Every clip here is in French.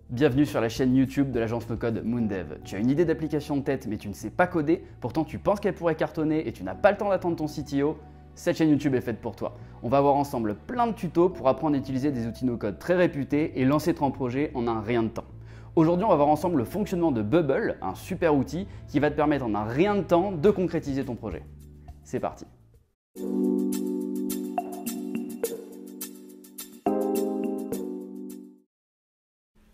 Bienvenue sur la chaîne YouTube de l'agence no-code Moondev. Tu as une idée d'application en tête mais tu ne sais pas coder, pourtant tu penses qu'elle pourrait cartonner et tu n'as pas le temps d'attendre ton CTO. Cette chaîne YouTube est faite pour toi. On va voir ensemble plein de tutos pour apprendre à utiliser des outils no-code très réputés et lancer ton projet en un rien de temps. Aujourd'hui, on va voir ensemble le fonctionnement de Bubble, un super outil qui va te permettre en un rien de temps de concrétiser ton projet. C'est parti.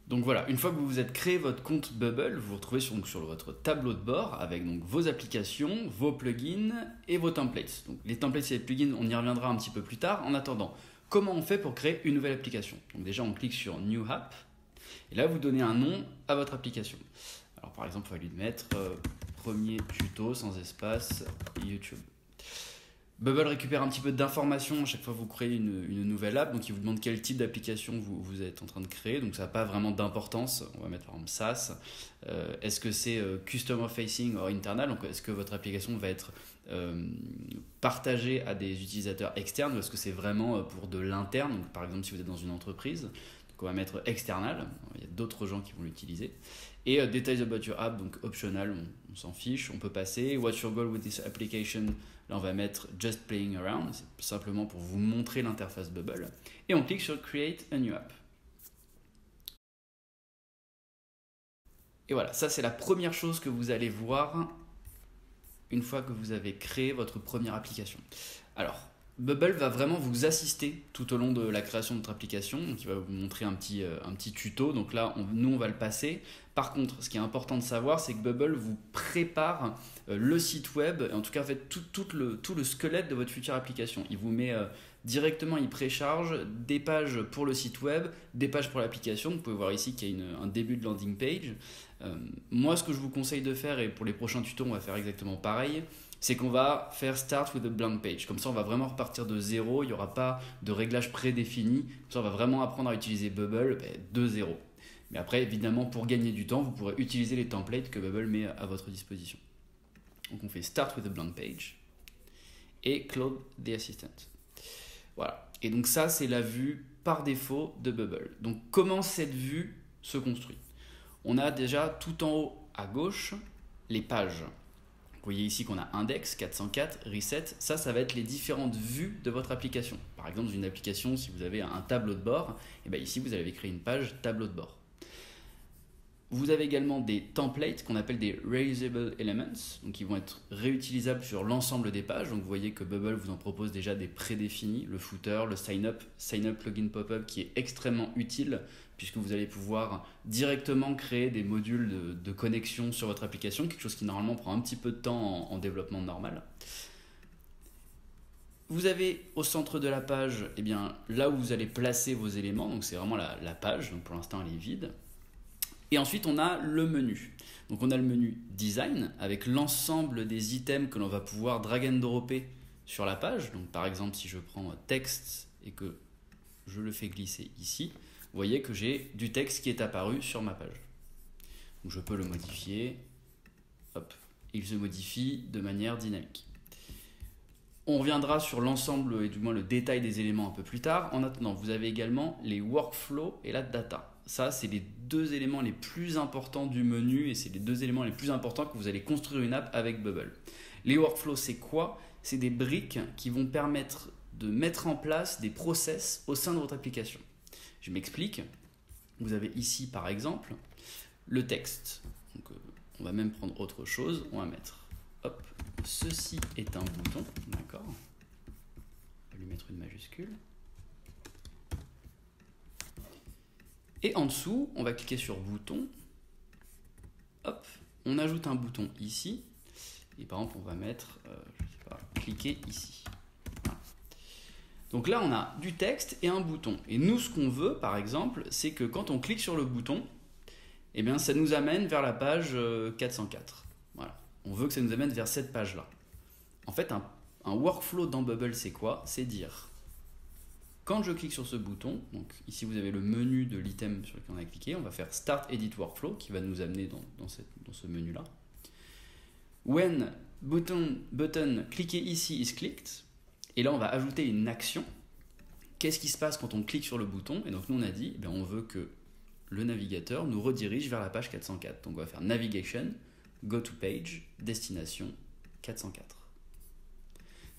Donc voilà, une fois que vous vous êtes créé votre compte Bubble, vous vous retrouvez sur votre tableau de bord avec donc vos applications, vos plugins et vos templates. Donc les templates et les plugins, on y reviendra un petit peu plus tard. En attendant, comment on fait pour créer une nouvelle application? Donc déjà, on clique sur New App et là, vous donnez un nom à votre application. Alors par exemple, il va lui mettre premier tuto sans espace YouTube. Bubble récupère un petit peu d'informations à chaque fois que vous créez une nouvelle app, donc il vous demande quel type d'application vous êtes en train de créer, donc ça n'a pas vraiment d'importance. On va mettre par exemple SaaS. Est-ce que c'est Customer Facing ou internal, donc est-ce que votre application va être partagée à des utilisateurs externes ou est-ce que c'est vraiment pour de l'interne, donc par exemple si vous êtes dans une entreprise, donc on va mettre external, il y a d'autres gens qui vont l'utiliser. Et Details about your app, donc optional, on s'en fiche, on peut passer. What's your goal with this application? Là, on va mettre Just playing around, c'est simplement pour vous montrer l'interface Bubble. Et on clique sur Create a new app. Et voilà, ça c'est la première chose que vous allez voir une fois que vous avez créé votre première application. Alors, Bubble va vraiment vous assister tout au long de la création de votre application. Donc, il va vous montrer un petit tuto. Donc là, nous, on va le passer. Par contre, ce qui est important de savoir, c'est que Bubble vous prépare le site web, et en tout cas, en fait, tout le squelette de votre future application. Il vous met directement, il précharge des pages pour le site web, des pages pour l'application. Vous pouvez voir ici qu'il y a un début de landing page. Moi, ce que je vous conseille de faire, et pour les prochains tutos, on va faire exactement pareil, c'est qu'on va faire Start with a blank page. Comme ça, on va vraiment repartir de zéro. Il n'y aura pas de réglage prédéfini. Comme ça, on va vraiment apprendre à utiliser Bubble de zéro. Mais après, évidemment, pour gagner du temps, vous pourrez utiliser les templates que Bubble met à votre disposition. Donc, on fait Start with a blank page et Claude the Assistant. Voilà. Et donc, ça, c'est la vue par défaut de Bubble. Donc, comment cette vue se construit? On a déjà tout en haut à gauche les pages. Vous voyez ici qu'on a Index, 404, Reset. Ça va être les différentes vues de votre application. Par exemple, dans une application, si vous avez un tableau de bord, et bien ici, vous allez créer une page tableau de bord. Vous avez également des templates qu'on appelle des reusable elements, donc qui vont être réutilisables sur l'ensemble des pages. Donc vous voyez que Bubble vous en propose déjà des prédéfinis, le footer, le sign-up plugin pop-up qui est extrêmement utile puisque vous allez pouvoir directement créer des modules de connexion sur votre application, quelque chose qui normalement prend un petit peu de temps en développement normal. Vous avez au centre de la page, eh bien, là où vous allez placer vos éléments, donc c'est vraiment la page, donc pour l'instant elle est vide. Et ensuite, on a le menu. Donc, on a le menu Design avec l'ensemble des items que l'on va pouvoir drag and dropper sur la page. Donc, par exemple, si je prends texte et que je le fais glisser ici, vous voyez que j'ai du texte qui est apparu sur ma page. Donc, je peux le modifier. Hop, il se modifie de manière dynamique. On reviendra sur l'ensemble et du moins le détail des éléments un peu plus tard. En attendant, vous avez également les workflows et la data. Ça, c'est les deux éléments les plus importants du menu et c'est les deux éléments les plus importants que vous allez construire une app avec Bubble. Les workflows, c'est quoi? C'est des briques qui vont permettre de mettre en place des process au sein de votre application. Je m'explique. Vous avez ici, par exemple, le texte. Donc, on va même prendre autre chose. On va mettre, hop, ceci est un bouton. D'accord. On va lui mettre une majuscule. Et en dessous, on va cliquer sur bouton. Hop, on ajoute un bouton ici. Et par exemple, on va mettre, je sais pas, cliquer ici. Voilà. Donc là, on a du texte et un bouton. Et nous, ce qu'on veut, par exemple, c'est que quand on clique sur le bouton, eh bien, ça nous amène vers la page 404. Voilà. On veut que ça nous amène vers cette page-là. En fait, un workflow dans Bubble, c'est quoi? C'est dire... Quand je clique sur ce bouton, donc ici vous avez le menu de l'item sur lequel on a cliqué, on va faire Start Edit Workflow qui va nous amener dans ce menu-là. When button cliqué ici is clicked, et là on va ajouter une action. Qu'est-ce qui se passe quand on clique sur le bouton? Et donc nous on a dit, on veut que le navigateur nous redirige vers la page 404. Donc on va faire Navigation, Go to Page, Destination 404.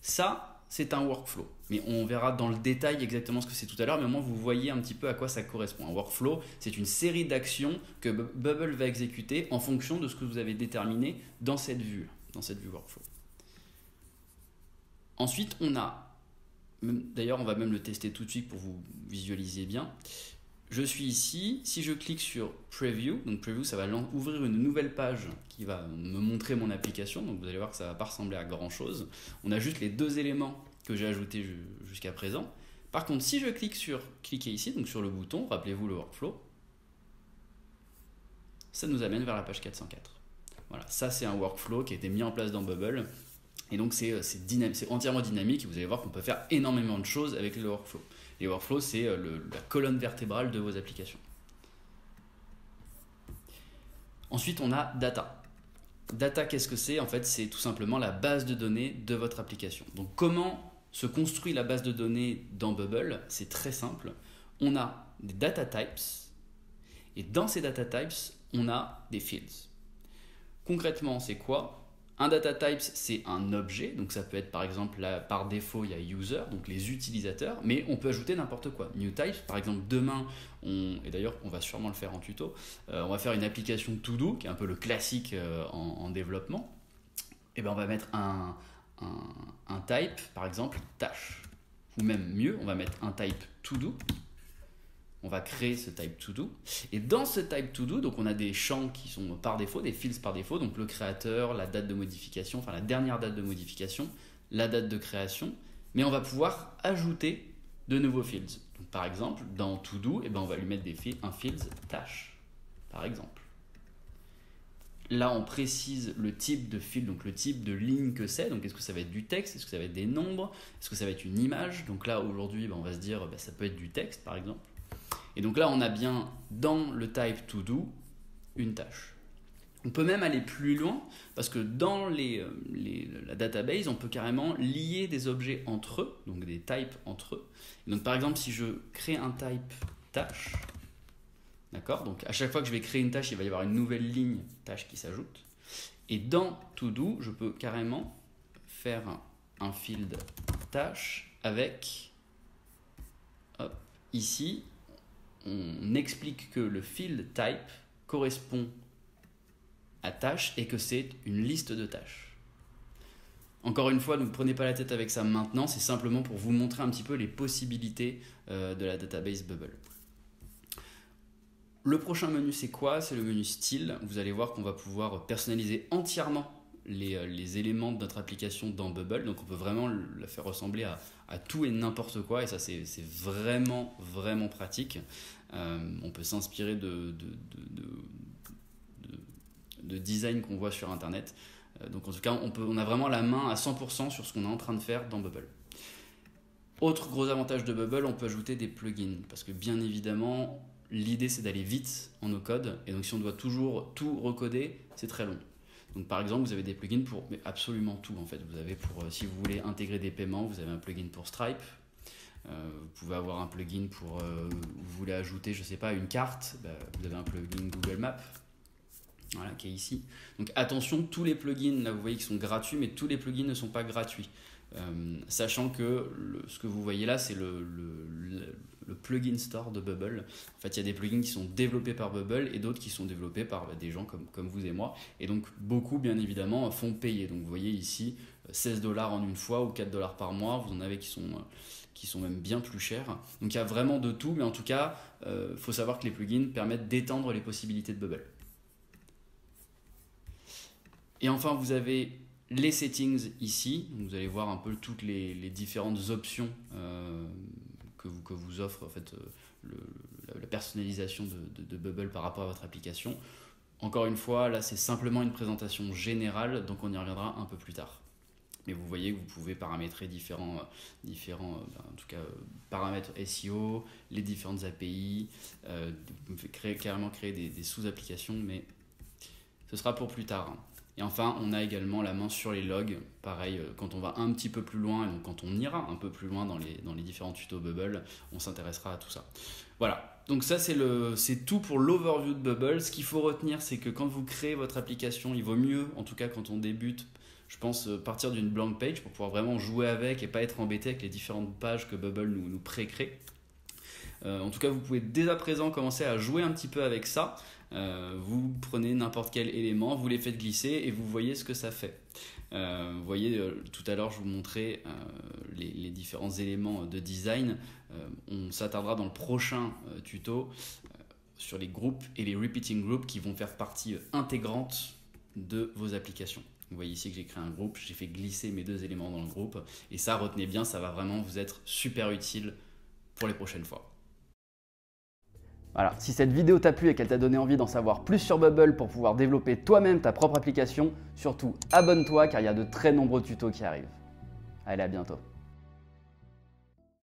Ça, c'est un workflow. Mais on verra dans le détail exactement ce que c'est tout à l'heure, mais au moins vous voyez un petit peu à quoi ça correspond. Un workflow, c'est une série d'actions que Bubble va exécuter en fonction de ce que vous avez déterminé dans cette vue workflow. Ensuite, on a, d'ailleurs on va même le tester tout de suite pour vous visualiser bien. Je suis ici, si je clique sur Preview, donc Preview ça va ouvrir une nouvelle page qui va me montrer mon application, donc vous allez voir que ça ne va pas ressembler à grand chose. On a juste les deux éléments que j'ai ajoutés jusqu'à présent. Par contre, si je cliquez ici, donc sur le bouton, rappelez-vous le workflow, ça nous amène vers la page 404. Voilà, ça c'est un workflow qui a été mis en place dans Bubble. Et donc c'est entièrement dynamique et vous allez voir qu'on peut faire énormément de choses avec le workflow. Les workflows, c'est la colonne vertébrale de vos applications. Ensuite, on a Data. Data, qu'est-ce que c'est? En fait, c'est tout simplement la base de données de votre application. Donc, comment se construit la base de données dans Bubble? C'est très simple. On a des data types et dans ces data types, on a des fields. Concrètement, c'est quoi? Un data type, c'est un objet, donc ça peut être par exemple, là, par défaut, il y a user, donc les utilisateurs, mais on peut ajouter n'importe quoi. New type, par exemple, demain, et d'ailleurs on va sûrement le faire en tuto, on va faire une application to do, qui est un peu le classique en développement, et bien on va mettre un type, par exemple, tâche, ou même mieux, on va mettre un type to do. On va créer ce type to do. Et dans ce type to do, donc on a des champs qui sont par défaut, des fields par défaut, donc le créateur, la date de modification, enfin la dernière date de modification, la date de création, mais on va pouvoir ajouter de nouveaux fields. Donc par exemple, dans to do, eh ben on va lui mettre un field tâche, par exemple. Là, on précise le type de field, donc le type de ligne que c'est. Donc, est-ce que ça va être du texte? Est-ce que ça va être des nombres? Est-ce que ça va être une image? Donc là, aujourd'hui, on va se dire, ça peut être du texte, par exemple. Et donc là, on a bien dans le type to do une tâche. On peut même aller plus loin parce que dans la database, on peut carrément lier des objets entre eux, donc des types entre eux. Et donc par exemple, si je crée un type tâche, d'accord, donc à chaque fois que je vais créer une tâche, il va y avoir une nouvelle ligne tâche qui s'ajoute. Et dans to do, je peux carrément faire un field tâche avec, hop, ici, on explique que le field type correspond à tâche et que c'est une liste de tâches. Encore une fois, ne vous prenez pas la tête avec ça maintenant, c'est simplement pour vous montrer un petit peu les possibilités de la database Bubble. Le prochain menu, c'est quoi? C'est le menu style. Vous allez voir qu'on va pouvoir personnaliser entièrement les éléments de notre application dans Bubble. Donc on peut vraiment la faire ressembler à tout et n'importe quoi. Et ça, c'est vraiment, vraiment pratique. On peut s'inspirer de design qu'on voit sur Internet. Donc en tout cas, on a vraiment la main à 100% sur ce qu'on est en train de faire dans Bubble. Autre gros avantage de Bubble, on peut ajouter des plugins. Parce que bien évidemment, l'idée c'est d'aller vite en no code. Et donc si on doit toujours tout recoder, c'est très long. Donc par exemple, vous avez des plugins pour absolument tout en fait. Vous avez si vous voulez intégrer des paiements, vous avez un plugin pour Stripe. Vous pouvez avoir un plugin pour, vous voulez ajouter, je sais pas, une carte, vous avez un plugin Google Maps, voilà, qui est ici. Donc attention, tous les plugins, là vous voyez qu'ils sont gratuits, mais tous les plugins ne sont pas gratuits. Sachant que ce que vous voyez là, c'est le plugin store de Bubble. En fait, il y a des plugins qui sont développés par Bubble et d'autres qui sont développés par des gens comme vous et moi. Et donc, beaucoup, bien évidemment, font payer. Donc, vous voyez ici, 16$ en une fois ou 4$ par mois. Vous en avez qui sont même bien plus chers. Donc, il y a vraiment de tout. Mais en tout cas, faut savoir que les plugins permettent d'étendre les possibilités de Bubble. Et enfin, vous avez les settings ici. Vous allez voir un peu toutes les différentes options que vous offre en fait, la personnalisation de Bubble par rapport à votre application. Encore une fois, là c'est simplement une présentation générale, donc on y reviendra un peu plus tard. Mais vous voyez que vous pouvez paramétrer différents en tout cas, paramètres SEO, les différentes API, vous pouvez carrément créer des sous-applications, mais ce sera pour plus tard. Et enfin, on a également la main sur les logs. Pareil, quand on va un petit peu plus loin, et donc quand on ira un peu plus loin dans les différents tutos Bubble, on s'intéressera à tout ça. Voilà. Voilà, donc ça c'est tout pour l'overview de Bubble. Ce qu'il faut retenir, c'est que quand vous créez votre application, il vaut mieux, en tout cas quand on débute, je pense, partir d'une blank page pour pouvoir vraiment jouer avec et pas être embêté avec les différentes pages que Bubble nous pré-crée. En tout cas, vous pouvez dès à présent commencer à jouer un petit peu avec ça. Vous prenez n'importe quel élément, vous les faites glisser et vous voyez ce que ça fait. Vous voyez, tout à l'heure, je vous montrais les différents éléments de design. On s'attardera dans le prochain tuto sur les groupes et les repeating groups qui vont faire partie intégrante de vos applications. Vous voyez ici que j'ai créé un groupe, j'ai fait glisser mes 2 éléments dans le groupe. Et ça, retenez bien, ça va vraiment vous être super utile pour les prochaines fois. Voilà, si cette vidéo t'a plu et qu'elle t'a donné envie d'en savoir plus sur Bubble pour pouvoir développer toi-même ta propre application, surtout abonne-toi car il y a de très nombreux tutos qui arrivent. Allez, à bientôt.